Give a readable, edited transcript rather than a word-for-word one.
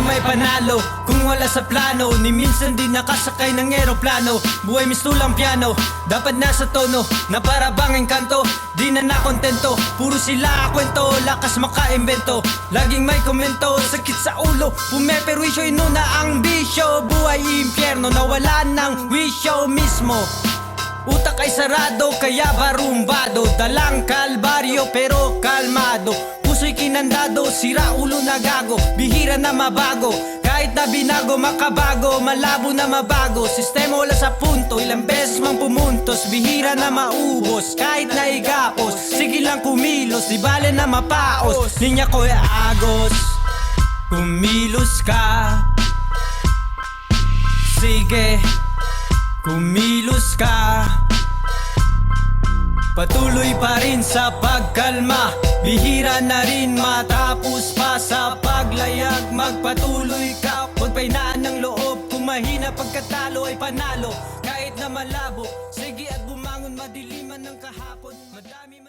may panalo kung wala sa plano. Ni minsan di nakasakay ng eroplano. Buhay mistulang piano, dapat nasa tono na para bang engkanto. Di na nakontento, puro sila kwento, lakas makaimbento. Laging may komento, sakit sa ulo, pumeperwisyo, inuna ang bisyo. Buhay impyerno, nawala ng wisyo mismo. Utak ay sarado, kaya barumbado. Dalang kalbaryo pero kalmado. Puso'y kinandado, sira ulo na gago. Bihira na mabago, kahit na binago makabago. Malabo na mabago, sistema wala sa punto. Ilang beses mang pumuntos, bihira na maubos. Kahit na igapos, sige lang kumilos. Di bale na mapaos, linya ko ay agos. Kumilos ka, sige, kumilos ka. Patuloy pa rin sa pagkalma, bihira na rin matapos pa sa paglayag. Magpatuloy ka, huwag pahinaan ng loob. Kung mahina pagkatalo ay panalo, kahit na malabo. Sige at bumangon, madiliman ng kahapon. Madami